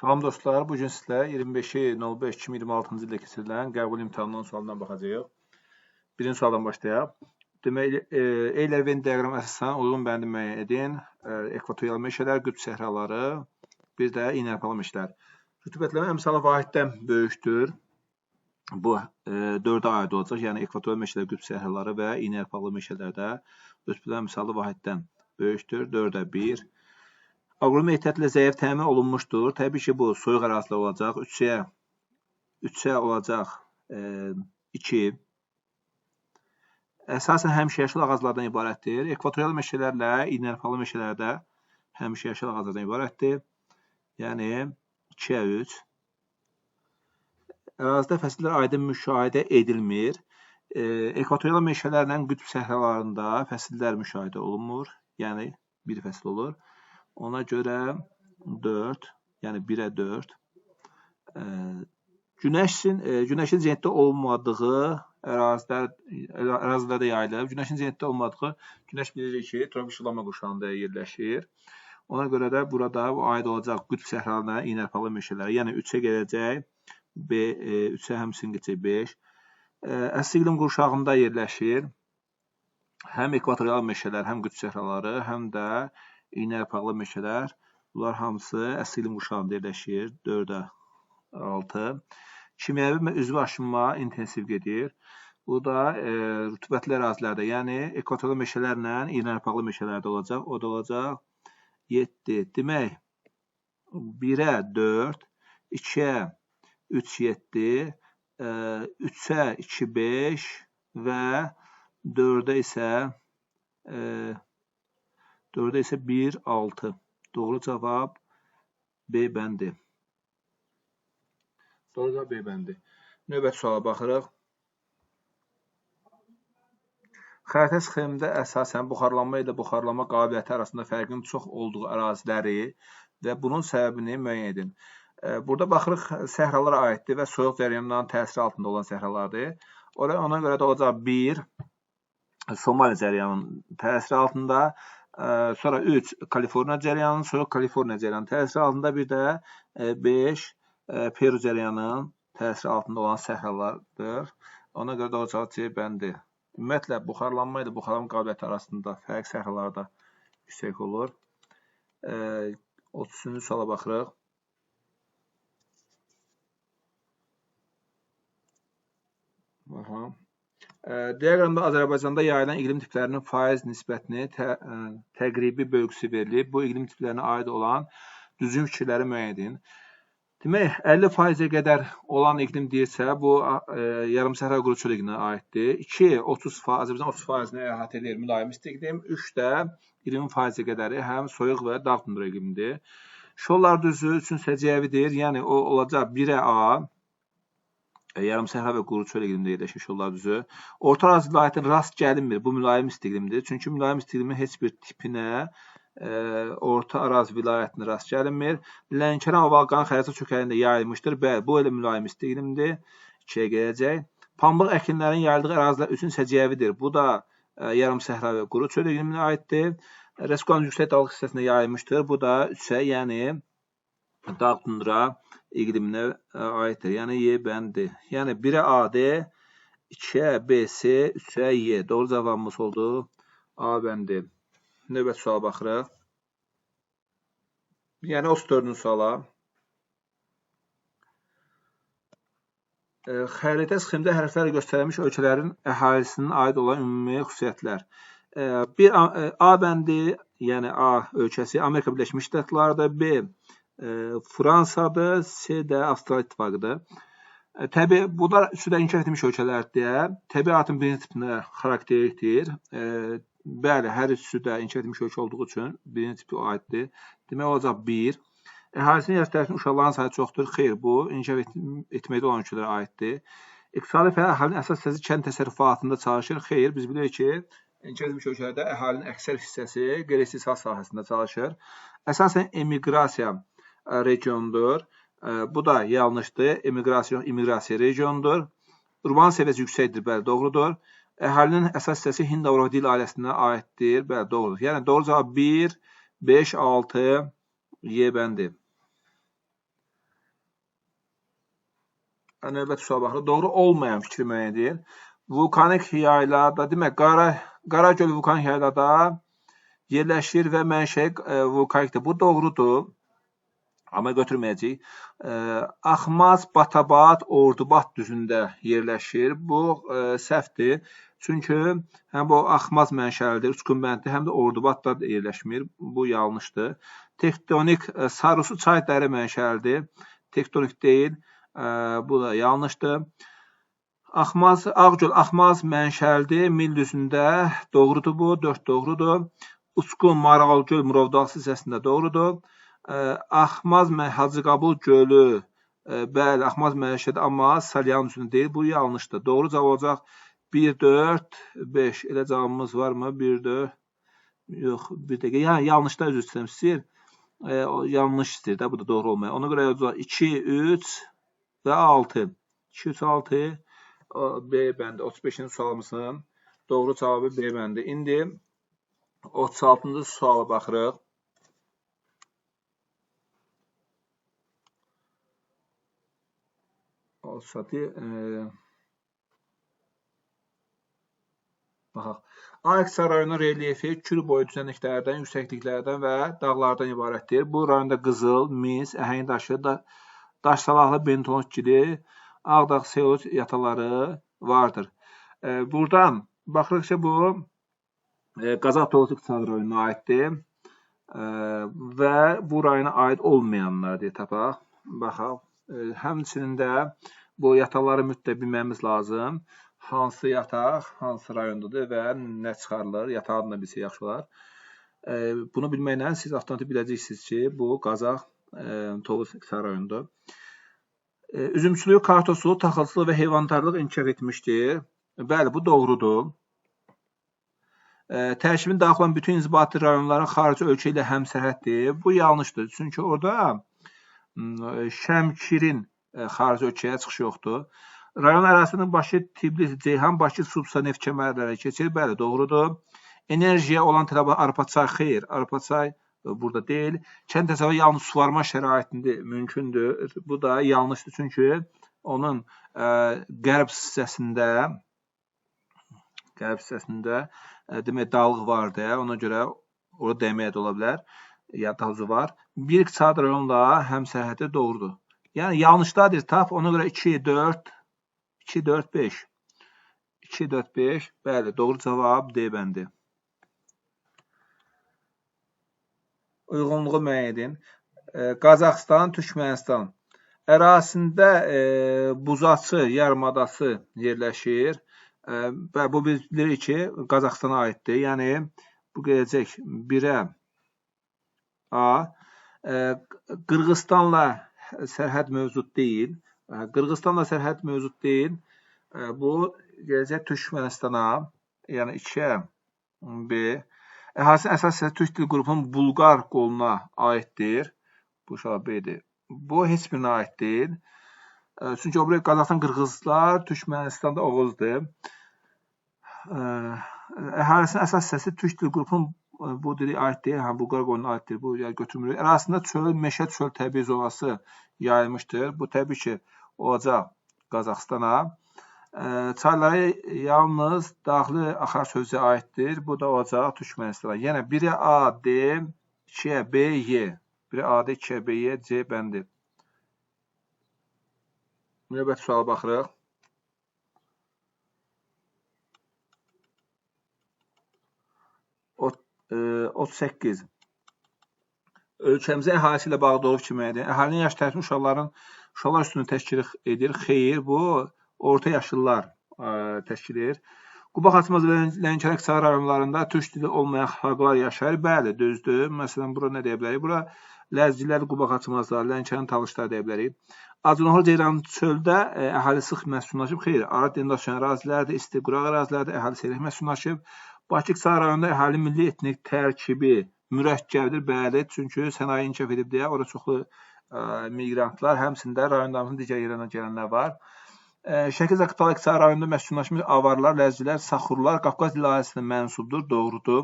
Salam dostlar, bugün sizlə 25.05.2026-cı ildə keçirilən qəbul imtahanından sualından baxacağıq. Birinci sualdan başlayaq. Demək, Euler Venn diaqramı əsasən uyğun bəndi müəyyən edin. Ekvatorial meşələr, qütb səhraları, bir də iynəarpalı meşələr. Rütubətləmə əmsalı vahiddən böyükdür. Bu 4-ə aid olacaq. Yəni ekvatorial meşələr, qütb səhraları və iynəarpalı meşələrdə rütubətləmə əmsalı vahiddən böyükdür. 4-ə 1. Aqronom ehtiyatla zəif təmin olunmuşdur. Təbii ki, bu soyuq ərazilər olacaq. 3-ə olacaq 2. Əsasən həmişəyaşıl ağaclardan ibarətdir. Ekvatorial meşələrlə iynəarpalı meşələrdə həmişəyaşıl ağaclardan ibarətdir. Yəni 2-ə 3. Ərazidə fəsillər aydın müşahidə edilmir. Ekvatorial meşələrlə qütb səhralarında fəsillər müşahidə olunmur. Yəni bir fəsil olur. Ona görə 4, yəni 1-ə 4. Günəşin zəngdə olmadığı ərazilərdə yayılır. Günəşin zəngdə olmadığı, günəş bilirik ki, tropik işıqlanma qurşağında yerləşir. Ona görə də burada aid olacaq qütb səhralarına iynəarpalı meşələri. Yəni 3-ə gələcək, 3-ə həmçinin keçəcək 5. Əsl iqlim qurşağında yerləşir. Həm ekvatorial meşələr, həm qütb səhraları, həm də iynəarpalı meşələr, bunlar hamısı əsl iqlim qurşağında yerləşir. 4-ə 6. Kimyəvi və üzvü aşınma intensiv gedir. Bu da rütubətli ərazilərdə, yəni ekvatorial meşələrlə iynəarpalı meşələrdə olacaq. O da olacaq 7. Demək, 1-ə 4, 2-ə 3, 7, 3-ə 2, 5 və 4-ə isə 1, 6. Doğru cavab B bəndi. Doğru cavab B bəndi. Növbəti suala baxırıq. Xəritə sxemində əsasən buxarlanma ilə buxarlanma qabiliyyəti arasında fərqin çox olduğu əraziləri və bunun səbəbini müəyyən edin. Burada baxırıq, səhralara aiddir və soyuq cərəyanların təsiri altında olan səhralardır. Ona görə də olacaq 1, Somali cərəyanının təsiri altında. Sonra 3, Kaliforniya cərəyanının, soyuq Kaliforniya cərəyanının təsiri altında, bir də 5, Peru cərəyanının təsiri altında olan səhralardır. Ona görə də olacaq C bəndi. Ümumiyyətlə, buxarlanma ilə buxarlanma qabiliyyəti arasında fərq səhralarda yüksək olur. 30-cu suala baxırıq. Diaqramda Azərbaycanda yayılan iqlim tiplərinin faiz nisbətini təqribi bölgüsü verilib. Bu iqlim tiplərinə aid olan düzgün fikirləri müəyyən edin. Demək, 50%-ə qədər olan iqlim deyirsə, bu yarımsəhra quru çöl iqliminə aiddir. 2, Azərbaycan 30%-ni əhatə edir mülayim isti iqlim. 3 də 20%-ə qədəri həm soyuq və dağ tundra iqlimdir. Şollar düzü üçün səciyyəvidir. Yəni, o olacaq 1-ə A, yarımsəhra və quru çöl iqlimində yerləşir şollar düzü. Orta Araz vilayətinin rast gəlinmir. Bu mülayim isti iqlimdir. Çünki mülayim isti iqlimin heç bir tipinə Orta Araz vilayətinin rast gəlinmir. Lənkəran Ovalqanın xəritə çökəliyində yayılmışdır. Bəli, bu elə mülayim isti iqlimdir. 2-yə gələcək. Pambıq əkinlərin yayıldığı ərazilər üçün səciyyəvidir. Bu da yarımsəhra və quru çöl iqliminə aiddir. Respublikanın yüksək dağlıq hissəsində yayılmışdır. Bu da 3-ə, yəni dağ tundra iqliminə aiddir. Yəni Y bəndi. Yəni 1-ə AD, 2-ə BC, 3-ə Y. Doğru cavabımız oldu A bəndi. Növbəti suala baxırıq. Yəni 34-cü suala. Xəritə sxemində hərflərlə göstərilmiş ölkələrin əhalisinin aid olan ümumi xüsusiyyətlər. A bəndi, yəni A ölkəsi Amerika Birləşmiş Ştatlarıdır. B Fransadır, C də Avstraliya İttifaqıdır. Təbii, bunlar üçü də inkişaf etmiş ölkələrdir. Təbiatın birinci tipinə xarakterikdir. Bəli, hər üçü də inkişaf etmiş ölkə olduğu üçün birinci tipi aiddir. Demək olacaq 1. Əhalisinin yaş tərəfinin uşaqların sayı çoxdur. Xeyr, bu inkişaf etməkdə olan ölkələrə aiddir. İqtisadi fəal əhalinin əsas hissəsi kənd təsərrüfatında çalışır. Xeyr, biz bilirik ki, inkişaf etmiş ölkələrdə əhalinin əksər hissəsi qeyri-istehsal sahəsində çalışır. Əsasən emiqrasiya regiondur. Bu da yanlışdır. İmiqrasiya regiondur. Urban səviyyəsi yüksəkdir, bəli, doğrudur. Əhalinin əsas hissəsi Hind-Avropa dil ailəsinə aiddir, bəli, doğrudur. Yəni, doğru cavab 1, 5, 6, Y bəndi. növbəti suala baxırıq. Doğru olmayan fikri müəyyən edin. Vulkanik yaylarda, demək, Qaragöl vulkanik yaylada yerləşir və mənşəyi vulkanikdir. Bu doğrudur. Amma götürməyəcəyik. Axmaz, Batabat, Ordubat düzündə yerləşir. Bu səhvdir. Çünki həm bu Axmaz mənşəlidir, Uçqunbənddir, həm də Ordubatda yerləşmir. Bu yanlışdır. Tektonik Sarusu çay dəri mənşəlidir. Tektonik deyil. Bu da yanlışdır. Ağgöl Axmaz mənşəlidir. Mil düzündə doğrudur bu. 4 doğrudur. Uçqun Marağalgöl Murovdağ hissəsində doğrudur. Axmaz Hacıqabul gölü, bəli, Axmaz mənşəlidir, amma Salyan düzündə deyil. Bu yanlışdır. Doğru cavab olacaq 1, 4, 5. Elə cavabımız varmı? 1, 4. Yox, bir dəqiqə. Yəni yanlışda üzr istəyirəm. İstəyir. Yanlış istəyir də. Bu da doğru olmaya. Ona görə olacaq 2, 3 və 6. 2, 3, 6. B bəndi. 35-ci sualımızın doğru cavabı B bəndi. İndi 36-cı suala baxırıq. Baxaq. Aksar rayonu relyefi kül boyu düzənliklərdən, yüksəkliklərdən və dağlardan ibarətdir. Bu rayonda qızıl, mis, əhəng daşı, daş salahlı bentonokili, Ağdağ Seoz yataları vardır. Buradan baxırıq ki, bu Qazax Tovuz İqtisadi rayonuna aiddir və bu rayona aid olmayanlar deyə tapaq. Baxaq. Həmçinin də bu yataları mütləq bilməmiz lazım. Hansı yataq, hansı rayondadır və nə çıxarılır, yatağını da bilsə yaxşı olar. Bunu bilməklə siz avtomatik biləcəksiniz ki, bu Qazax Tovuz İqtisadi rayonudur. Üzümçülük, kartosuluk, taxılçılıq və heyvandarlıq inkişaf etmişdir. Bəli, bu doğrudur. Tərkibin daxil olan bütün inzibati rayonların xarici ölkə ilə həmsərhəddir. Bu yanlışdır. Çünki orada Şəmkirin xarici ölkəyə çıxışı yoxdur. Rayon ərazisinin başı Tiblis, Ceyhan, Bakı, Subsa neft kəmərləri keçir. Bəli, doğrudur. Enerjiyə olan tələbat Arpaçay, xeyr. Arpaçay burada deyil. Kənd təsərrüfatı yalnız suvarma şəraitində mümkündür. Bu da yanlışdır. Çünki onun qərb hissəsində demək dağlıq vardır. Ona görə orada dəyməyə də ola bilər. Ya dağcı var. Bir iqtisadi rayonla həmsərhəddə doğrudur. Yəni yanlışdadır. Tap. Ona görə 2, 4, 2, 4, 5. 2, 4, 5. Bəli, doğru cavab D bəndi. Uyğunluğu müəyyən edin. Qazaxıstan, Türkmənistan ərazisində Buzaçı yarımadası yerləşir. Və bu biz bilirik ki, Qazaxıstana aiddir. Yəni, bu gələcək 1-ə A. Qırğızstanla sərhəd mövcud deyil. Qırğızstanla sərhəd mövcud deyil. Bu gələcək Türkmənistana, yəni 2-ə B. Əhalisi əsasən Türk dil qrupunun Bulqar qoluna aiddir. Bu şələ B-dir. Bu heç birinə aid deyil. Çünki o Qazaxstan qırğızlar, Türkmənistanda Oğuzdur. Əhalisinin əsas səsi Türk dil qrupunun bu dili aid deyil, Bulqar qoluna aiddir. Bu götürmürük. Ərazisində çöl, meşə çöl təbii zonası yayılmışdır. Bu təbii ki, olacaq Qazaxstana. Çayları yalnız daxili axar sözcüyə aiddir. Bu da olacaq Türkmənistana. Yəni 1-ə A, D, 2-ə B, Y. 1-ə A, D, 2-ə B, Y, C bəndi. Növbəti suala baxırıq. O 38. Ölkəmizə əhalisi ilə bağlı doğru fikir müəyyən edin. Əhalinin yaş tərtibini uşaqlar üstünü təşkil edir. Xeyr, bu orta yaşlılar təşkil edir. Quba-Xaçmaz və Lənkəran iqtisadi rayonlarında türk dili olmayan xalqlar yaşayır. Bəli, düzdür. Məsələn, bura nə deyə bilərik? Bura Ləzgilər, Quba-Xaçmazlar, Lənkəran Talışlar deyə bilərik. Acınahor Ceyran çöldə əhali sıx məskunlaşıb. Xeyr, Arad Dendasyan ərazilərdir, isti quraq ərazilərdir, əhali seyrək məskunlaşıb. Bakı iqtisadi rayonunda əhali milli etnik tərkibi mürəkkəbdir. Bəli, çünki sənaye inkişaf edib deyə orada çoxlu miqrantlar, həmçində rayonlarımızın digər yerlərindən gələnlər var. Şəkil-Zaqatala iqtisadi rayonunda məskunlaşmış avarlar, ləzgilər, saxurlar Qafqaz dil ailəsinə mənsubdur. Doğrudur.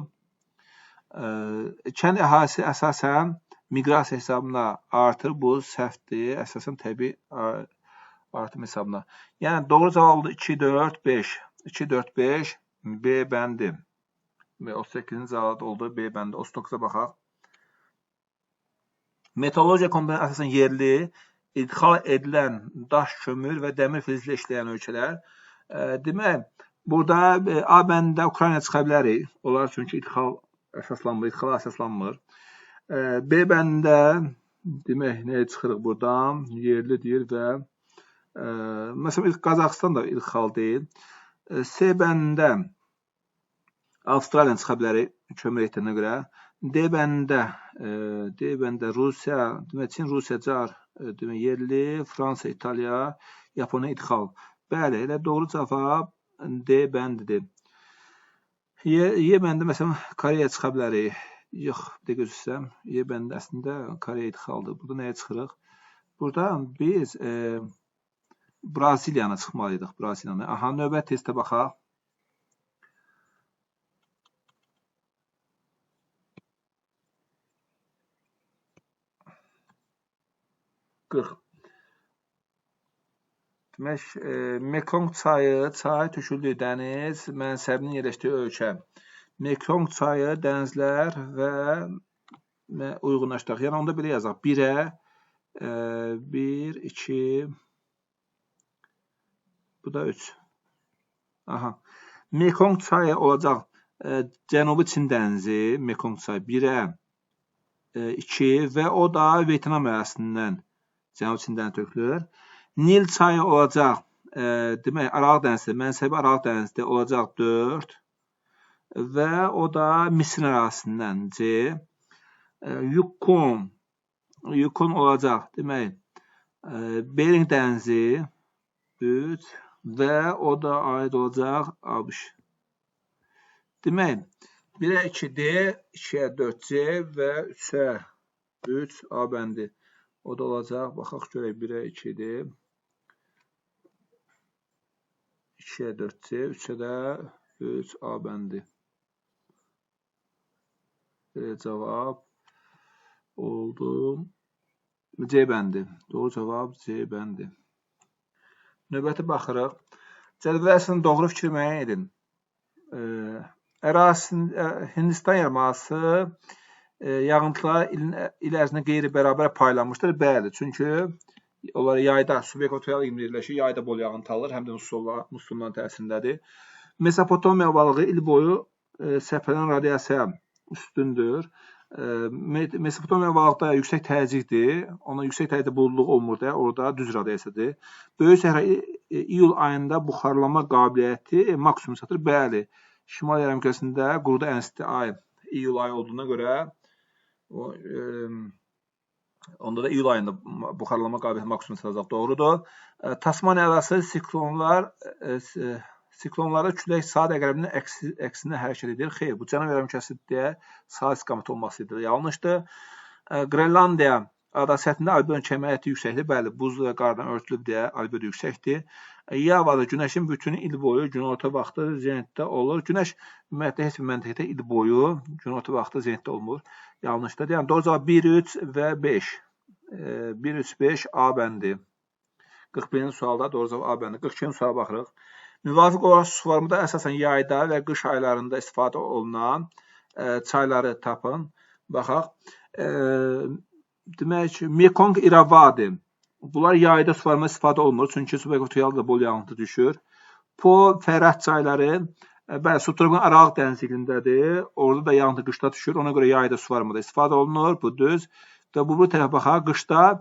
Kənd əhalisi əsasən miqrasiya hesabına artır. Bu səhvdir. Əsasən təbii artım hesabına. Yəni doğru cavab oldu 2, 4, 5. 2, 4, 5 B bəndi. Və 38-ci cavab oldu B bəndi. 39-a baxaq. Metallurgiya komponenti əsasən yerli, idxal edilən daş, kömür və dəmir filizlə işləyən ölkələr. Demək, burada A bəndində Ukrayna çıxa bilərik. Onlar çünki idxal əsaslanmır. B bəndində demək, nəyə çıxırıq buradan? Yerli deyir və məsələn, Qazaxıstan da idxal deyil. C bəndində Avstraliya çıxa bilərik, kömür ehtiyatına görə. D bəndə Rusiya, demək, Çin, Rusiya, Car, demək, yerli, Fransa, İtaliya, Yaponiya idxal. Bəli, elə doğru cavab D bəndidir. Y bəndə məsələn Koreya çıxa bilərik. Yox, bir də gözləsəm, Y bəndə əslində Koreya idxaldır. Burada nəyə çıxırıq? Burada biz Braziliyanı çıxmalıydıq. Aha, növbət testə baxaq. Demək, Mekong çayı, çay töküldüyü dəniz mənsəbinin yerləşdiyi ölkə. Mekong çayı, dənizlər və uyğunlaşdıraq. Yəni, onda belə yazaq. 1-ə, 1, 2, bu da 3. Aha. Mekong çayı olacaq Cənubi Çin dənizi, Mekong çayı 1-ə, 2 və o da Vyetnam ərazisindən Cənubi Çin dənizi tökülür. Nil çayı olacaq, demək, Araq dənizi, mənsəbi Araq dənizi olacaq 4 və o da Misir ərazisindən C. Yukon olacaq, demək, Bering dənizi 3 və o da aid olacaq ABŞ. Demək, 1-ə 2D, 2-ə 4C və 3-ə 3 A bəndi. O da olacaq, baxaq görək 1-ə 2D, 2-ə 4C, 3-ə də 3 A bəndi. Belə cavab oldu C bəndi. Doğru cavab C bəndi. Növbəti baxırıq. Cədvələ əsasən doğru fikri müəyyən edin. Hindistan yarımadası yağıntılar il ərzində qeyri-bərabər paylanmışdır. Bəli, çünki onlar yayda, subekvatorial iqlimdə yerləşir, yayda bol yağıntı alır, həm də mussonların təsirindədir. Mesopotamiya balığı il boyu səpələnən radiasiya üstündür. Mesopotamiya balıqda yüksək təzyiqdir, ona yüksək təzyiqdə buludluq olmur da, orada düz radiasiyadır. Böyük səhra iyul ayında buxarlama qabiliyyəti maksimum çatır. Bəli, şimal yarımkürəsində quruda ən isti ay iyul ayı olduğuna görə onda da iyul ayında buxarlama qabiliyyəti maksimum çatacaq. Doğrudur. Tasmaniya arası siklonlarda külək saat əqrəbinin əksinə hərəkət edir. Xeyr, bu cənub yarımkürəsində saat istiqaməti olmasıdır. Yanlışdır. Qrenlandiya adası səthində albedo kəmiyyəti yüksəkdir. Bəli, buzlu və qardan örtülüb deyə albedo yüksəkdir. Yavada günəşin bütün il boyu günorta vaxtı zenitdə olur. Günəş ümumiyyətlə heç bir məntəqədə il boyu günorta vaxtı zenitdə olmur. Yanlışdır. Yəni doğru cavab 1, 3 və 5. 1, 3, 5 A bəndi. 41-ci sualda doğru cavab A bəndi. 42-ci suala baxırıq. Müvafiq olaraq suvarmada əsasən yayda və qış aylarında istifadə olunan çayları tapın. Baxaq. Demək ki, Mekong, İravadi. Bunlar yayda suvarmada istifadə olunur. Çünki subekvatorialda bol yağıntı düşür. Po, Fərət çayları, bəli, subtropikal Aralıq dəniz iqlimindədir. Orada da yağıntı qışda düşür. Ona görə yayda suvarmada istifadə olunur. Bu düz. Və bu tərəfə baxaq. Qışda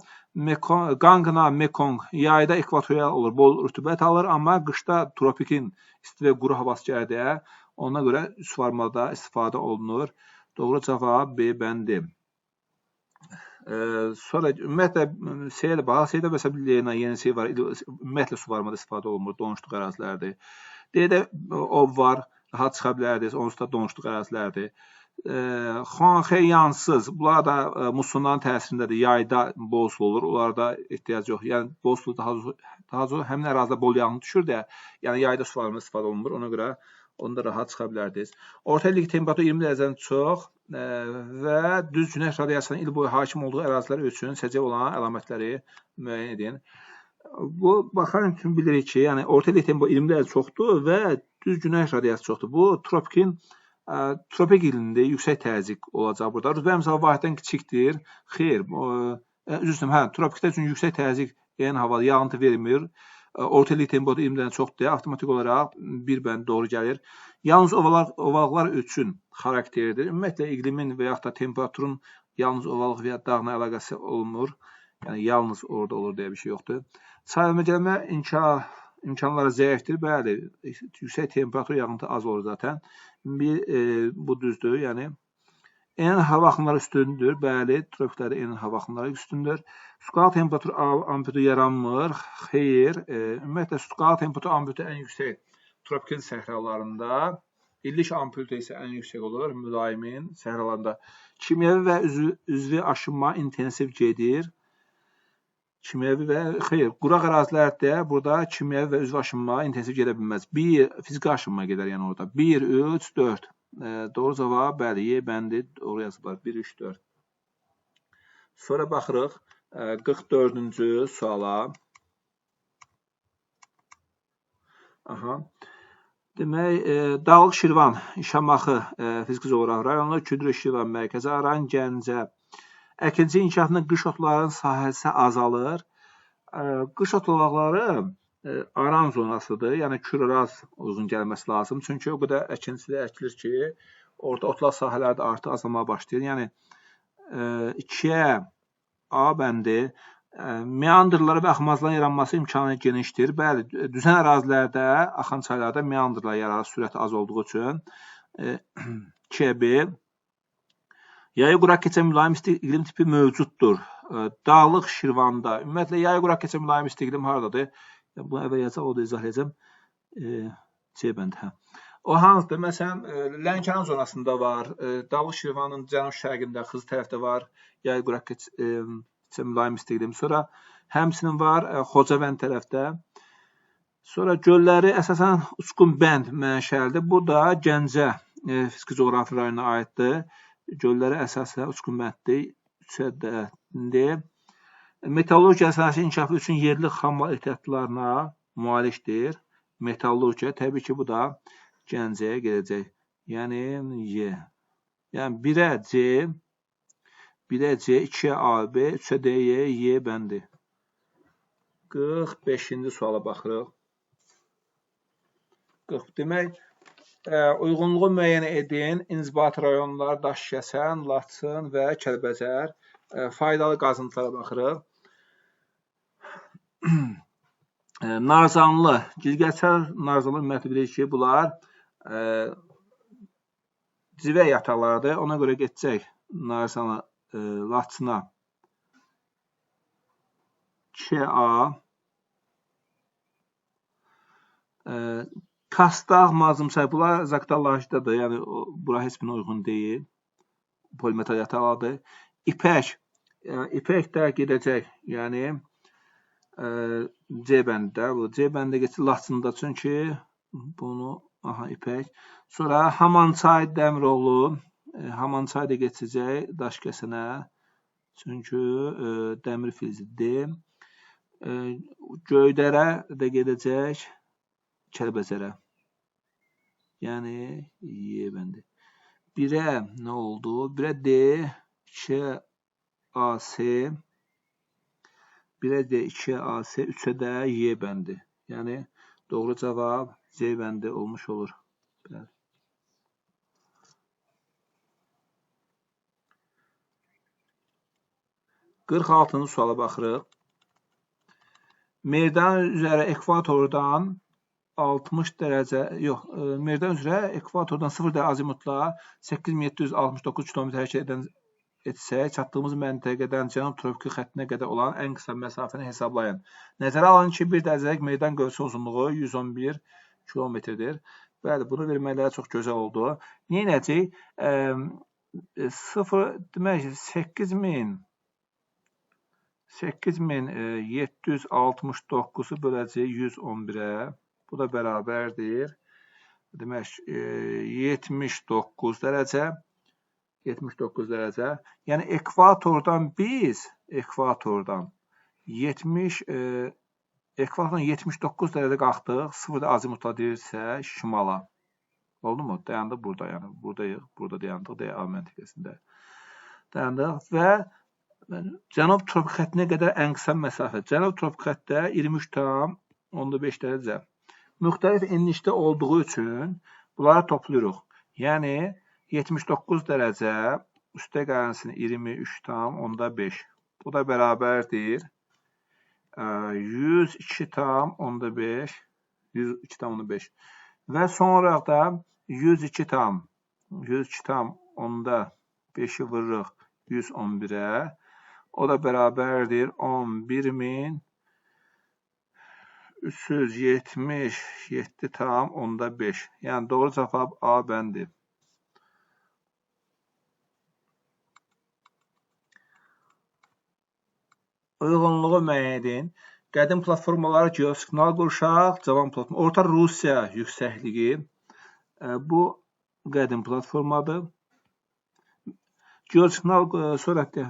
Qanqna, Mekong yayda ekvatorial olur, bol rütubət alır, amma qışda tropikin isti və quru havası gəlir. Ona görə suvarmada istifadə olunur. Doğru cavab B bəndi. Sonra ümumiyyətlə C-yə baxaq. C-də məsələn yeni C var. Ümumiyyətlə suvarmada istifadə olunmur, donuşluq ərazilərdir. D-də ov var, rahat çıxa bilərdiniz. Onsuz da donuşluq ərazilərdir. Xuanxeyansız, bunlar da mussonların təsirindədir. Yayda bol su olur, onlarda ehtiyac yox. Yəni bol su daha çox həmin ərazidə bol yağıntı düşür deyə, yəni yayda suvarmada istifadə olunmur. Ona görə onda rahat çıxa bilərdiniz. Orta illik temperatur 20 dərəcədən çox və düz günəş radiasiyasının il boyu hakim olduğu ərazilər üçün səciyyəvi olan əlamətləri müəyyən edin. Bu baxan üçün bilirik ki, yəni orta illik tempo 20 dərəcə çoxdur və düz günəş radiasiyası çoxdur. Bu tropik iqlimdə yüksək təzyiq olacaq burada. Rütbə əmsalı vahiddən kiçikdir. Xeyr, üzr istəyirəm, tropikdə üçün yüksək təzyiq yayın havada yağıntı vermir. Orta illik tempoda 20 dərəcə çoxdur. Avtomatik olaraq bir bənd doğru gəlir. Yalnız ovalıqlar üçün xarakterlidir. Ümumiyyətlə iqlimin və yaxud da temperaturun yalnız ovalıq və ya dağla əlaqəsi olmur. Yəni yalnız orada olur deyə bir şey yoxdur. Çayılma imkanları zəifdir. Bəli, yüksək temperatur yağıntı az olur zaten. Bu düzdür. Yəni enən hava axınları üstündür. Bəli, tropiklərdə enən hava axınları üstündür. Skala temperatur amplitudu yaranmır. Xeyr, ümumiyyətlə skala temperatur amplitudu ən yüksək tropik səhralarında, illik amplitudu isə ən yüksək olur mülayimin səhralarında. Kimyəvi və üzvi aşınma intensiv gedir. Kimyəvi və quraq ərazilərdə burada kimyəvi və üzvü aşınma intensiv gedə bilməz. Fiziki aşınma gedər yəni orada. 1, 3, 4. Doğru cavab bəli, Y bəndi doğru yazıblar. 1, 3, 4. Sonra baxırıq 44-cü suala. Demək, Dağlıq Şirvan, Şamaxı fiziki coğrafi rayonu, Küdrü Şirvan, Mərkəzi Aran, Gəncə. Əkinçi inkişafında qış otlarının sahəsi azalır. Qış otlaqları aran zonasıdır. Yəni küraraz uzun gəlməsi lazım. Çünki o qədər əkinçidə əkilir ki, orada otlaq sahələri də artıq azalmağa başlayır. Yəni 2-yə A bəndi meandrları və axmazların yaranması imkanı genişdir. Bəli, düzən ərazilərdə, axan çaylarda meandrlar yaranır, sürəti az olduğu üçün. 2-yə B. Yayı quraq keçən mülayim isti iqlim tipi mövcuddur. Dağlıq Şirvanda. Ümumiyyətlə, yayı quraq keçən mülayim isti iqlim haradadır? Bunu əvvəl yazacaq, o da izahlayacağım. C bəndi. O hansıdır? Məsələn, Lənkəran zonasında var. Dağlıq Şirvanın cənub-şərqində, Xızı tərəfdə var. Yayı quraq keçən mülayim isti iqlim. Sonra həmçinin var Xocavənd tərəfdə. Sonra gölləri əsasən uçqun bənd mənşəlidir. Bu da Gəncə fiziki coğrafi rayonuna aiddir. Gölləri əsasən uçqun bənddir. 3-dir. Metallurgiya sahəsi inkişafı üçün yerli xammal ehtiyatlarına malikdir. Metallurgiya, təbii ki, bu da Gəncəyə gedəcək. Yəni Y. Yəni 1-ə C, 2-yə A, B, 3-ə D, Y bəndi. 45-ci suala baxırıq. Demək, uyğunluğu müəyyən edin. İnzibati rayonlar, Daşkəsən, Laçın və Kəlbəcər. Faydalı qazıntılara baxırıq. Narzanlı, Gilgəçər Narzanlı ümumiyyətlə bilir ki, bunlar civə yataqlarıdır. Ona görə geçəcək Narzanlı, Laçına 2A. Kastaq, Mazımçay, bunlar Zaqatalajdadır. Yəni, bura heç birine uyğun deyil. Polimetal yataqlardır. İpək də gedəcək. Yəni, C bəndə. Bu C bəndə geçir Laçında. Çünki bunu, İpək. Sonra Hamançay, Dəmiroğlu. Hamançay da geçəcək Daşkəsənə. Çünki dəmir filizidir. Göydərə də gedəcək Kəlbəcərə. Yəni Y bəndi. 1-ə nə oldu? 1-ə D, 2-ə AC, 1-ə D, 2-ə AC, 3-ə də Y bəndi. Yəni doğru cavab C bəndi olmuş olur. 46-cı suala baxırıq. Merdan üzrə ekvatordan 60 dərəcə, Merdan üzrə ekvatordan 0 dərəcə azimutla 8769 km hərəkət etsək, çatdığımız məntəqədən cənub tropiki xəttinə qədər olan ən qısa məsafəni hesablayın. Nəzərə alın ki, bir dərəcəlik Merdan qövsü uzunluğu 111 kilometrdir. Bəli, bunu verməkləri çox gözəl oldu. Neynəcək? 0, demək, 8769-u böləcək 111-ə. Bu da bərabərdir. Demək, 79 dərəcə. 79 dərəcə. Yəni, ekvatordan biz, 79 Ekvatordan 79 dərəcə qalxdıq. 0 azimutla deyirsə şimala. Oldu mu? Dayandıq burada, yəni buradayıq. Burada dayandıq A məntəqəsində. Dayandıq və cənub tropik xəttinə qədər ən qısa məsafə. Cənub tropik xəttdə 23,5 dərəcə. Müxtəlif enlikdə olduğu üçün bunları toplayırıq. Yəni 79 dərəcə üstə gəlsin 23,5. Bu da bərabərdir 102,5 və sonra da 102,5-i vururuq 111-ə. O da bərabərdir 11.377,5. Yəni doğru cavab A bəndir. Uyğunluğu müəyyən edin. Qədim platformaları geosignal qurşaq, cavan platforma. Orta Rusiya yüksəkliyi. Bu qədim platformadır. Geosignal sürətli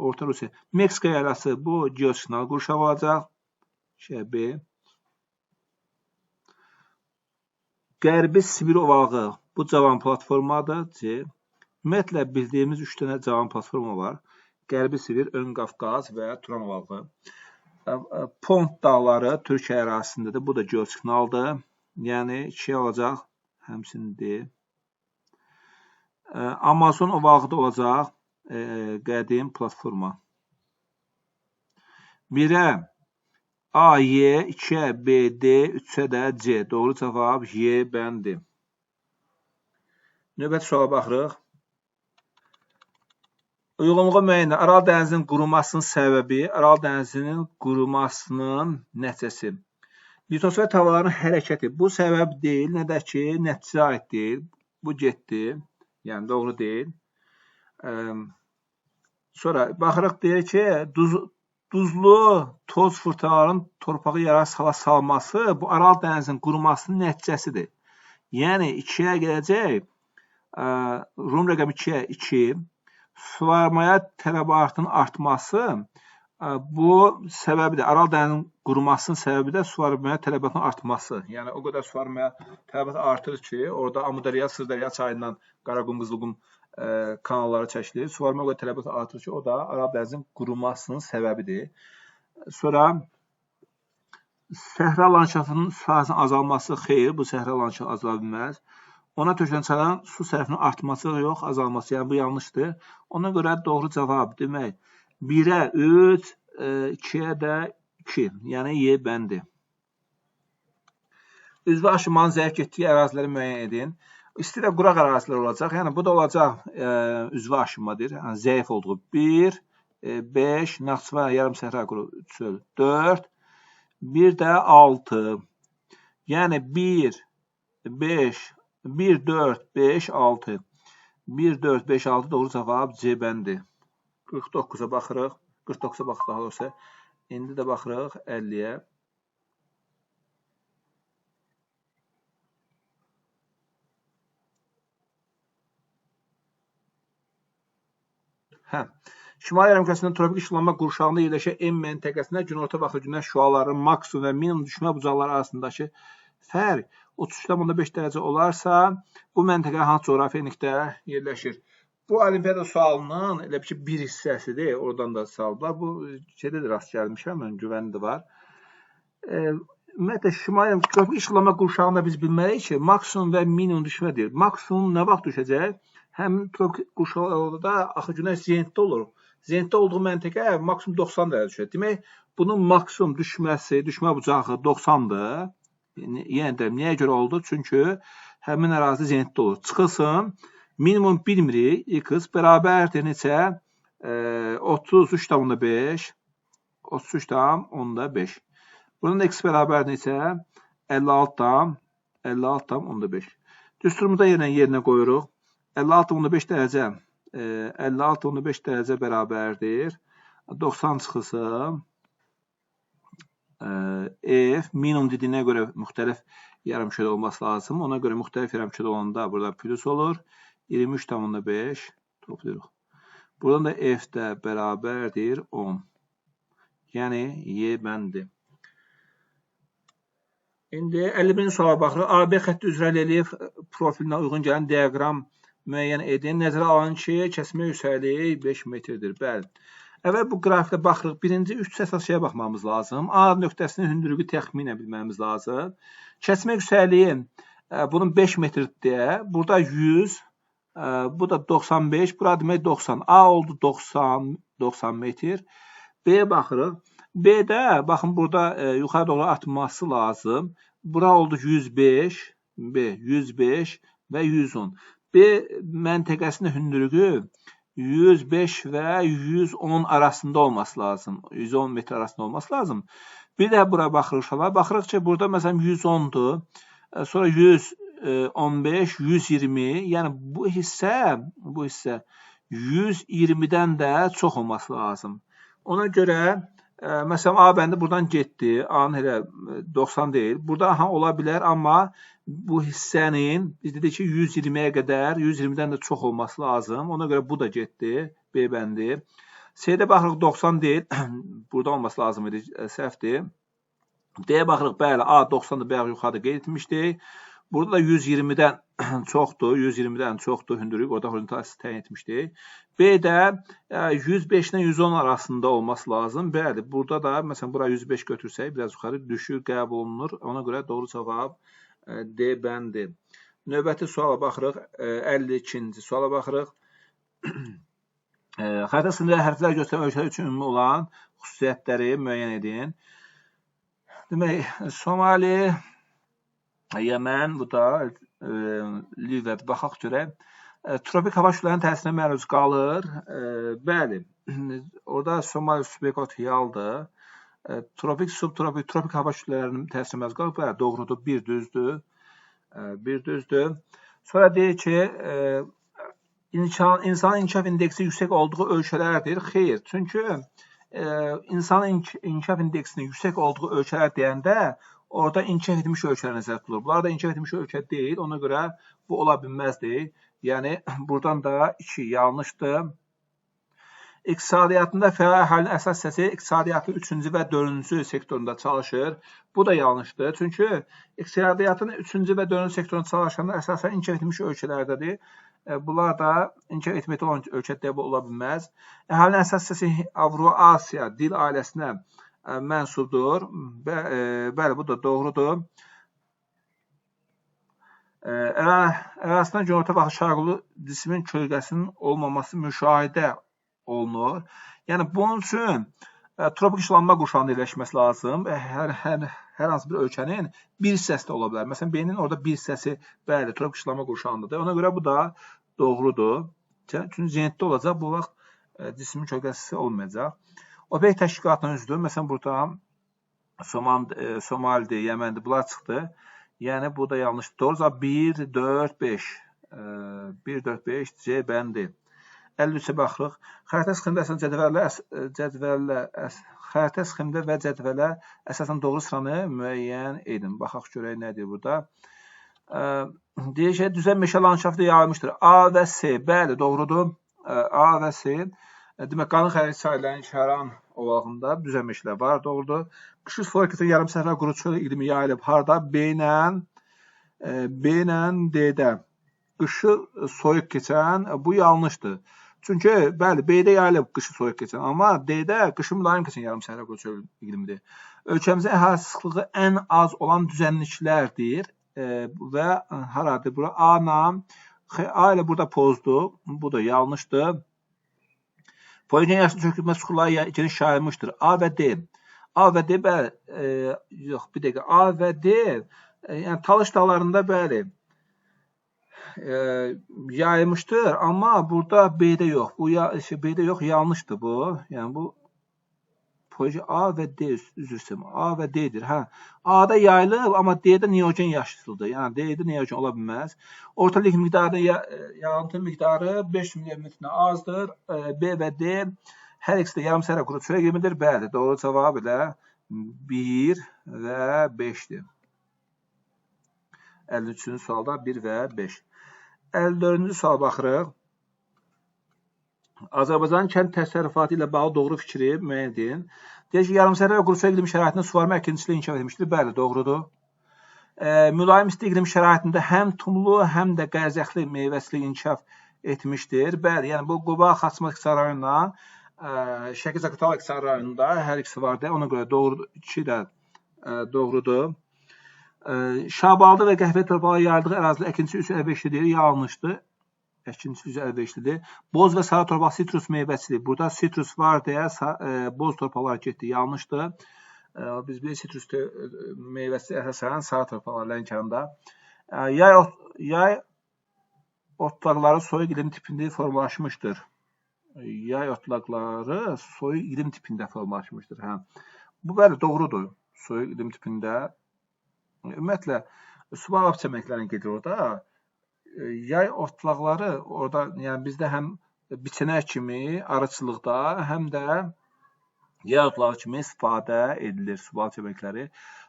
Orta Rusiya. Meksika yarası bu geosignal qurşaq olacaq. B. Qərbi Sibir ovağı bu cavan platformadır. C. Ümumiyyətlə bildiyimiz 3 dənə cavan platforma var. Qərbi Sibir, Ön Qafqaz və Turan ovağı. Pont dağları Türkiyə ərazisindədir. Bu da geosignaldır. Yəni 2 olacaq. Həmçinin Amazon ovağı da olacaq. Qədim platforma. 1-ə A, Y, 2-ə B, D, 3-ə də C. Doğru cavab Y bəndir. Növbəti suala baxırıq. Uyğunluğu müəyyən edin. Aral dənizinin qurumasının səbəbi, Aral dənizinin qurumasının nəticəsi. Litosfer havaların hərəkəti. Bu səbəb deyil, nə də ki, nəticə aid deyil. Bu getdi. Yəni doğru deyil. Sonra baxırıq deyir ki, duzlu toz fırtınaların torpağı yararsız hala salması bu Aral dənizinin qurumasının nəticəsidir. Yəni 2-yə gələcək. Rum rəqəmi 2-yə 2. Suvarmaya tələbatının artması bu səbəbidir. Aral dənizinin qurumasının səbəbi də suvarmaya tələbatının artması. Yəni o qədər suvarmaya tələbat artır ki, orada Amudərya, Sırdərya çayından Qaraqum, Qızılqum kanalları çəkilir. Suvarmaya o qədər tələbat artır ki, o da Aral dənizinin qurumasının səbəbidir. Sonra səhra landşaftının sahəsinin azalması xeyr, bu səhra landşaftı azala bilməz. Ona tökülən çayların su sərfinin artması yox, azalması. Yəni bu yanlışdır. Ona görə doğru cavab demək 1-ə 3, 2-yə də 2. Yəni Y bəndi. Üzvə aşımanın zəif getdiyi əraziləri müəyyən edin. İsti və quraq ərazilər olacaq. Yəni bu da olacaq üzvə aşımadır. Yəni zəif olduğu 1, 5, Naxçıvan yarım səhra quru 4, bir də 6. Yəni 1, 5, 1, 4, 5, 6. 1, 4, 5, 6 doğru cavab C bəndi. 49-a baxırıq. 49-a baxırıq daha doğrusu. İndi də baxırıq 50-yə. Şimali yarımkürəsinin tropik işıqlanma qurşağında yerləşən M məntəqəsində günorta vaxtı günəş şüalarının maksimum və minimum düşmə bucaqları arasındakı fərq 33,5 dərəcə olarsa, bu məntəqə hansı coğrafi enlikdə yerləşir? Bu olimpiada sualının elə ki bir hissəsidir. Oradan da saldılar. Bu şeydə də rast gəlmişəm. Mən güvəni də var. Ümumiyyətlə şimali tropik işıqlanma qurşağında biz bilməliyik ki, maksimum və minimum düşmədir. Maksimum nə vaxt düşəcək? Həmin tropik qurşaqlarda axı günəş zenitdə olur. Zenitdə olduğu məntəqə maksimum 90 dərəcə düşür. Demək, bunun maksimum düşməsi, düşmə bucağı 90-dır. Yenə də niyə görə oldu? Çünki həmin ərazi zenitdə olur. Çıxılsın, minimum bilmirik, x bərabərdir neçə? 33,5. 33,5. Bunun x bərabər neçə? 56,5. Düsturumuzda yerinə qoyuruq. 56,5 dərəcə 56,5 dərəcə bərabərdir. 90 çıxılsın. F minimum dediyinə görə müxtəlif yarımkürə olması lazım. Ona görə müxtəlif yarımkürə olanda burada plus olur. 23,5 toplayırıq. Buradan da F də bərabərdir 10. Yəni Y bəndir. İndi 51-ci suala baxırıq. AB xətti üzrə relyef profilinə uyğun gələn diaqram müəyyən edin. Nəzərə alın ki, kəsmə yüksəkliyi 5 metrdir. Bəli. Əvvəl bu qrafikdə baxırıq. Birinci 3 əsas şeyə baxmamız lazım. A nöqtəsinin hündürlüyü təxminən bilməmiz lazım. Kəsmə yüksəkliyi bunun 5 metrdir. Burada 100, bu da 95, bura demək 90. A oldu 90 metr. B-yə baxırıq. B-də baxın burada yuxarı doğru atması lazım. Bura oldu 105, B 105 və 110. B məntəqəsinin hündürlüyü 105 və 110 arasında olması lazım. 110 metr arasında olması lazım. Bir də bura baxırıq uşaqlar. Baxırıq ki, burada məsələn 110-dur. Sonra 115, 120. Yəni bu hissə 120-dən də çox olması lazım. Ona görə məsələn A bəndi buradan getdi. A-nın elə 90 deyil. Burada ola bilər, amma bu hissənin biz dedik ki 120-yə qədər, 120-dən də çox olması lazım. Ona görə bu da getdi. B bəndi. C-də baxırıq 90 deyil. Burada olması lazım idi. Səhvdir. D-yə baxırıq. Bəli, A 90-dır. Bayaq yuxarıda qeyd etmişdik. Burada da 120-dən çoxdur. 120-dən çoxdur hündürlük. Orada horizontalisini təyin etmişdik. B-də 105-dən 110 arasında olması lazım. Bəli, burada da məsələn bura 105 götürsək, biraz yuxarı düşür, qəbul olunur. Ona görə doğru cavab D bəndi. Növbəti suala baxırıq. 52-ci suala baxırıq. Xəritə sınırında hərflər göstərən ölkələr üçün ümumi olan xüsusiyyətləri müəyyən edin. Demək, Somali, Yəmən, bu da Liviya. Baxaq görək. Tropik hava şüalarının təsirinə məruz qalır. Bəli, orada Somali subekvatorialdır. Tropik, subtropik, tropik hava şüalarının təsirinə məruz qalır. Bəli, doğrudur, bir düzdür. Bir düzdür. Sonra deyir ki, insanın inkişaf indeksi yüksək olduğu ölkələrdir. Xeyr, çünki insanın inkişaf indeksinin yüksək olduğu ölkələr deyəndə orada inkişaf etmiş ölkələr nəzərdə tutulur. Bunlar da inkişaf etmiş ölkə deyil. Ona görə bu ola bilməzdir. Yəni, buradan da 2 yanlışdır. İqtisadiyyatında fəal əhalinin əsas hissəsi iqtisadiyyatın 3-cü və 4-cü sektorunda çalışır. Bu da yanlışdır. Çünki iqtisadiyyatın 3-cü və 4-cü sektorunda çalışanlar əsasən inkişaf etmiş ölkələrdədir. Bunlar da inkişaf etməkdə olan ölkə deyə ola bilməz. Əhalinin əsas hissəsi Avro-Asiya dil ailəsinə mənsubdur. Bəli, bu da doğrudur. Ərazisindən günorta vaxtı şarqlı cismin kölgəsinin olmaması müşahidə olunur. Yəni, bunun üçün tropik işıqlanma qurşağında yerləşməsi lazım. Hər hansı bir ölkənin bir hissəsi də ola bilər. Məsələn, B-nin orada bir hissəsi, bəli, tropik işıqlanma qurşağındadır. Ona görə bu da doğrudur. Çünki zenitdə olacaq, bu vaxt cismin kölgəsi olmayacaq. OPEC təşkilatının üzvüdür. Məsələn, burada Somalidir, Yəməndir, bunlar çıxdı. Yəni, bu da yanlışdır. Doğru 1, 4, 5. 1, 4, 5 C bəndi. 53-ə baxırıq. Xəritə sıxımda və cədvələ əsasən doğru sıranı müəyyən edin. Baxaq görək nədir burada. Deyir ki, düzən meşə landşaftı yayılmışdır. A və C. Bəli, doğrudur. A və C. Demək, qalın xərit sahillərinin Şəran ovalığında düzən meşələr var, doğrudur. Qışı soyuq keçən yarım səhra quru çöl iqlimi yayılıb. Harada? B ilə D-də. Qışı soyuq keçən, bu yanlışdır. Çünki, bəli, B-də yayılıb qışı soyuq keçən, amma D-də qışı mülayim keçən yarım səhra quru çöl iqlimidir. Ölkəmizin əhalisi sıxlığı ən az olan düzənliklərdir və haradır? Bura A ilə burada pozdur, bu da yanlışdır. Poligen yaşlı çökülmə suxurları geniş yayılmışdır. A və D. A və D, bəli, yox, bir dəqiqə. A və D, yəni Talış dağlarında, bəli, yayılmışdır, amma burada B-də yox. B-də yox, yanlışdır bu. Yəni, bu poligen A və D, üzr istəyirəm, A və D-dir. A-da yayılıb, amma D-də neogen yaşlıdır. Yəni, D-də neogen ola bilməz. Ortalık miqdarı, yağıntı miqdarı 5 mm azdır. B və D hər ikisi də yarım səhra quru çöl iqlimidir. Bəli, doğru cavab elə 1 və 5-dir. 53-cü sualda 1 və 5. 54-cü sual baxırıq. Azərbaycanın kənd təsərrüfatı ilə bağlı doğru fikri müəyyən edin. Deyək ki, yarımsəhra və quru çöl iqlimi şəraitində suvarma əkinçiliyi inkişaf etmişdir. Bəli, doğrudur. Mülayim isti iqlim şəraitində həm tumlu, həm də qərzəxli meyvəsilik inkişaf etmişdir. Bəli, yəni bu Quba Xaçmaz İqtisadi rayonundan Şəki-Zaqatala İqtisadi rayonunda hər ikisi vardır. Ona görə doğru, ikisi də doğrudur. Şabaldı və qəhvə torpağı yayıldığı ərazilər əkinçisi üzrə əlverişlidir, yanlışdır. Əkinçisi üzrə əlverişlidir. Boz və sarı torpaq sitrus meyvəsidir. Burada sitrus var deyə boz torpaqlar getdi, yanlışdır. Biz bir sitrus meyvəsi əsasən sarı torpaqlar Lənkəranda. Yay otlaqları soyuq iqlim tipində formalaşmışdır. Yay otlaqları soyuq iqlim tipində formalaşmışdır. Bu bəli doğrudur. Soyuq iqlim tipində. Ümumiyyətlə, subalab çəməklərin gedir orada. Yay otlaqları orada, yəni bizdə həm biçənək kimi arıçılıqda, həm də yay otlağı kimi istifadə edilir subalab çəməkləri.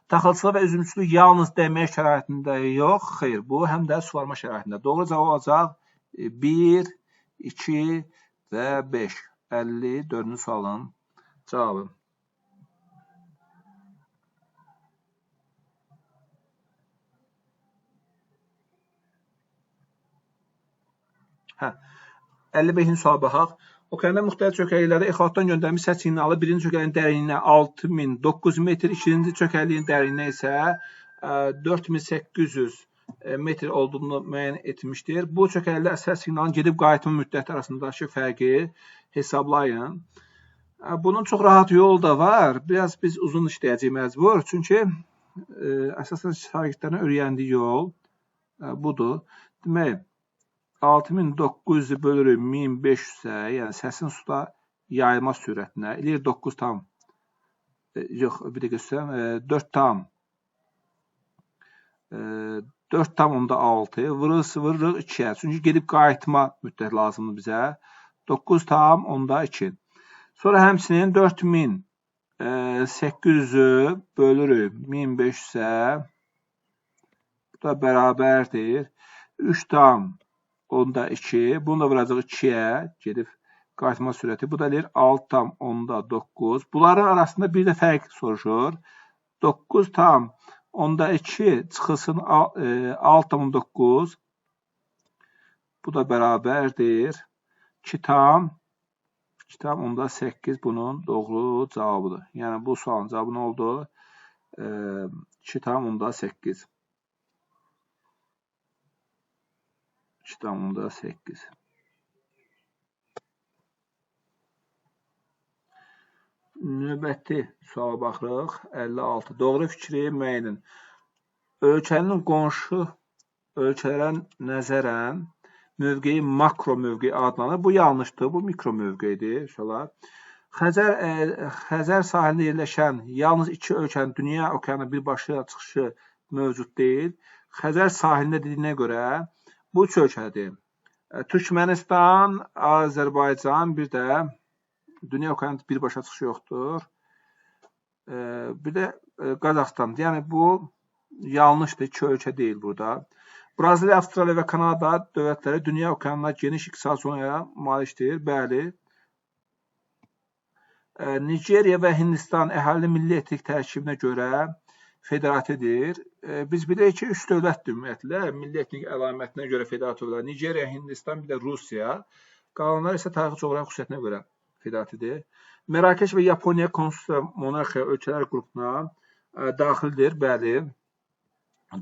Taxılçılıq və üzümçülük yalnız dəmir şəraitində yox, xeyr, bu həm də suvarma şəraitində. Doğru cavab olacaq 1, 2 və 5. 54-cü sualın cavabı. 55-ci suala baxaq. Okeanda müxtəlif çökəkliklərdə ixalatdan göndərmiş səs signalı birinci çökəkliyin dərinliyinə 6009 metr, ikinci çökəkliyin dərinliyinə isə 4800 metr olduğunu müəyyən etmişdir. Bu çökəklikdə səs signalının gedib qayıtma müddəti arasındakı fərqi hesablayın. Bunun çox rahat yolu da var. Biraz biz uzun işləyəcəyik məcbur. Çünki əsasən şagirdlərin öyrəndiyi yol budur. Demək, 6900 bölürük 1500-ə, yəni səsin suda yayılma sürətinə, eləyir 9 tam, yox, bir də göstərəm, 4 tam 6, vırırıq 2-yə, çünki gedib qayıtma müddət lazımdır bizə, 9 tam 2. Sonra həmçinin 4800-ü bölürük 1500-ə, bu da bərabərdir, 3 tam 2, bunu da vuracaq 2-yə, gedib qayıtma sürəti. Bu da eləyir 6 tam 9. Bunların arasında bir də fərq soruşur. 9 tam 2 çıxılsın 6 tam 9. Bu da bərabərdir. 2 tam 8 bunun doğru cavabıdır. Yəni bu sualın cavabı nə oldu? 2 tam 8. 2,8. Növbəti suala baxırıq. 56. Doğru fikri müəyyən edin. Ölkənin qonşu ölkələrə nəzərən mövqeyi makro mövqeyi adlanır. Bu yanlışdır. Bu mikro mövqeyidir. Xəzər sahilində yerləşən yalnız iki ölkənin dünya okeanına birbaşa çıxışı mövcud deyil. Xəzər sahilində dediyinə görə bu üç ölkədir. Türkmənistan, Azərbaycan, bir də dünya okeanında birbaşa çıxışı yoxdur. Bir də Qazaxıstan. Yəni bu yanlışdır. İki ölkə deyil burada. Braziliya, Avstraliya və Kanada dövlətləri dünya okeanına geniş iqtisadi zonaya malikdir. Bəli. Nigeriya və Hindistan əhali milli etnik tərkibinə görə federatidir. Biz bilirik ki, üç dövlətdir ümumiyyətlə. Milli etnik əlamətinə görə federativlər. Nigeriya, Hindistan, bir də Rusiya. Qalanlar isə tarixi coğrafi xüsusiyyətinə görə federatidir. Mərakeş və Yaponiya konstitusiya monarxiya ölkələr qrupuna daxildir. Bəli.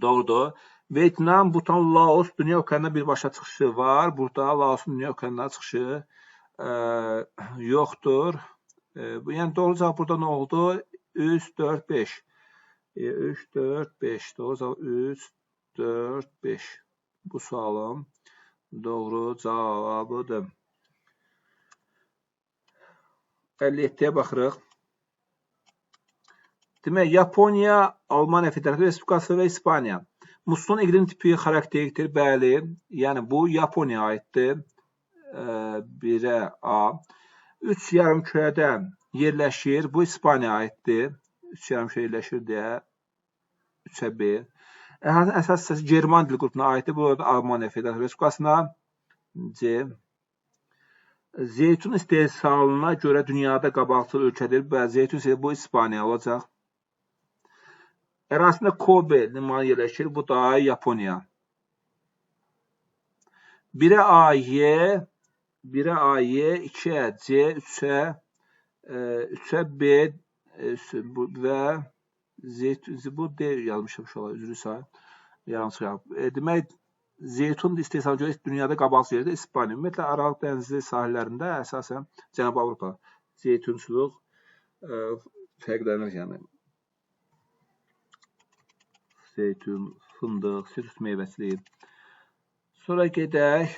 Doğrudur. Vyetnam, Bhutan, Laos dünya okeanına birbaşa çıxışı var. Burada Laosun dünya okeanına çıxışı yoxdur. Yəni doğru cavab burada nə oldu? 3, 4, 5. 3, 4, 5. Doğru cavab 3, 4, 5. Bu sualın doğru cavabıdır. 57-yə baxırıq. Demək, Yaponiya, Almaniya Federativ Respublikası və İspaniya. Musson iqlim tipi xarakterikdir, bəli. Yəni bu Yaponiyaya aiddir. 1-ə A. 3 yarımkürədə yerləşir. Bu İspaniyaya aiddir. 3 yarımkürə yerləşir deyə 3-ə B. Əhalinin əsas hissəsi German dil qrupuna aiddir. Bu da Almaniya Federativ Respublikasına C. Zeytun istehsalına görə dünyada qabaqcıl ölkədir. Zeytun istehsalı bu İspaniya olacaq. Ərazisində Kobe limanı yerləşir. Bu da Yaponiya. 1-ə AY, 1-ə AY, 2-ə C, 3-ə B və bu D yazmışam uşaqlar, üzrü sayın. Yanlış yazıb. Demək, zeytun istehsal görə dünyada qabaq yerdə İspaniya. Ümumiyyətlə, Aralıq dənizi sahillərində əsasən Cənub Avropa zeytunçuluq fərqlənir, yəni. Zeytun, fındıq, sitrus meyvəçiliyi. Sonra gedək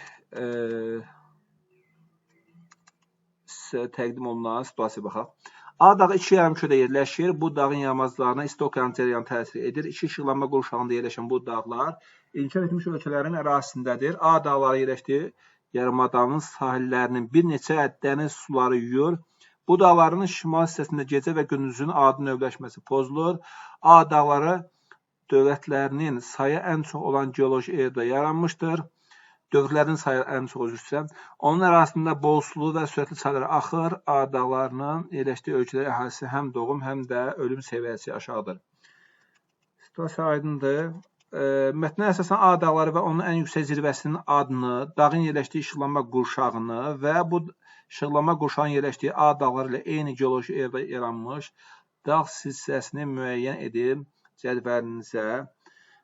sizə təqdim olunan situasiya baxaq. A dağı iki yarımkürədə yerləşir. Bu dağın yamaclarına isti okean cərəyanı təsir edir. İki işıqlanma qurşağında yerləşən bu dağlar inkişaf etmiş ölkələrin ərazisindədir. A dağları yerləşdiyi yarımadanın sahillərinin bir neçə dəniz suları yuyur. Bu dağların şimal hissəsində gecə və gündüzün adi növləşməsi pozulur. A dağları dövlətlərinin sayı ən çox olan geoloji erdə yaranmışdır. Dövrlərin sayı ən çox üzrsə. Onun ərazisində bol sulu və sürətli çaylar axır. A dağlarının yerləşdiyi ölkələr əhalisi həm doğum, həm də ölüm səviyyəsi aşağıdır. Situasiya aydındır. Mətnə əsasən A dağları və onun ən yüksək zirvəsinin adını, dağın yerləşdiyi işıqlanma qurşağını və bu işıqlanma qurşağının yerləşdiyi A dağları ilə eyni geoloji yerdə yaranmış dağ silsiləsini müəyyən edib cədvəlinizə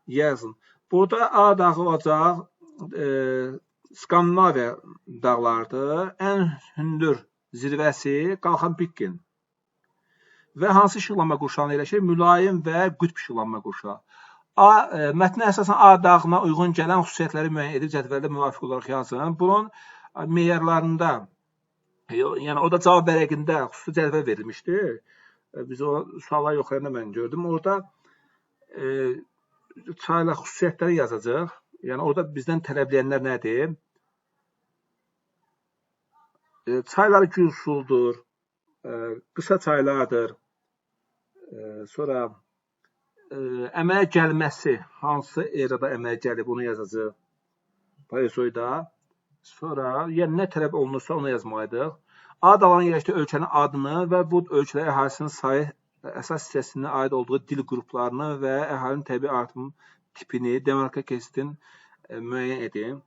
yazın. Burada A dağı olacaq Skandinaviya dağlarıdır. Ən hündür zirvəsi Qalxanpikken və hansı işıqlanma qurşağına yerləşir? Mülayim və qütb işıqlanma qurşağı. Mətnə əsasən A dağına uyğun gələn xüsusiyyətləri müəyyən edib cədvəldə müvafiq olaraq yazın. Bunun meyarlarında, yəni o da cavab vərəqində xüsusi cədvəl verilmişdi. Biz o suallar yoxlayanda mən gördüm. Orada çayla xüsusiyyətləri yazacaq. Yəni orada bizdən tələbləyənlər nədir? Çaylar gülsuldur, qısa çaylardır. Sonra əmələ gəlməsi, hansı erada əmələ gəlib, onu yazacaq. Paleozoyda. Sonra, yəni nə tələb olunursa onu yazmalıydıq. A dağlarının yerləşdiyi ölkənin adını və bu ölkələr əhalisinin sayı əsas hissəsinə aid olduğu dil qruplarını və əhalinin təbii artım tipini, demarkakestin müəyyən edin.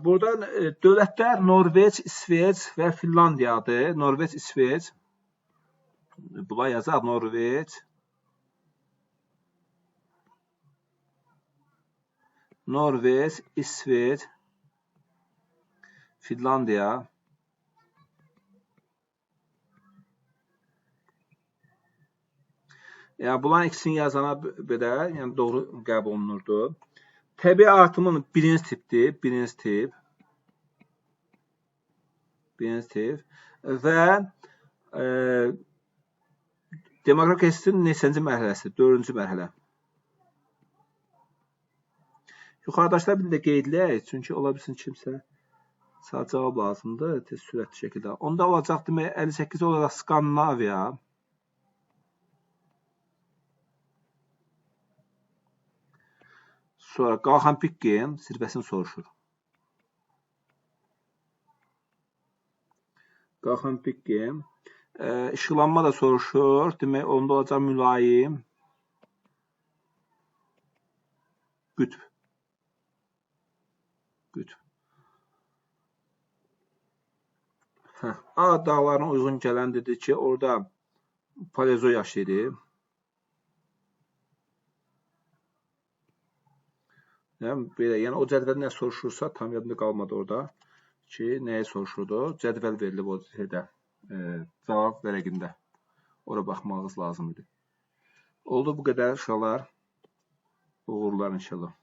Buradan dövlətlər Norveç, İsveç və Finlandiyadır. Norveç, İsveç. Buna yazaq Norveç. Norveç, İsveç, Finlandiya. Yəni bunların ikisini yazana belə, yəni doğru qəbul olunurdu. Təbii artımın birinci tipdir, birinci tip və demoqrafiyasının neçənci mərhələsi? 4-cü mərhələ. Yuxarıdaşlar bir də qeydləyək, çünki ola bilsin kimsə cavab lazımdır, tez sürətli şəkildə. Onda olacaq demək 58 olaraq Skandinaviya. Sonra Qalxanpikken zirvəsini soruşur. Qalxanpikken. İşıqlanma da soruşur. Demək, onda olacaq mülayim. Qütb. A dağlarına uyğun gələn dedi ki, orada paleozoy yaşayır. Yəni o cədvəl nə soruşursa, tam yadımda qalmadı orada ki, nəyə soruşurdu. Cədvəl verilib o cavab vərəqində. Ora baxmağınız lazım idi. Oldu bu qədər uşaqlar. Uğurlar inşallah.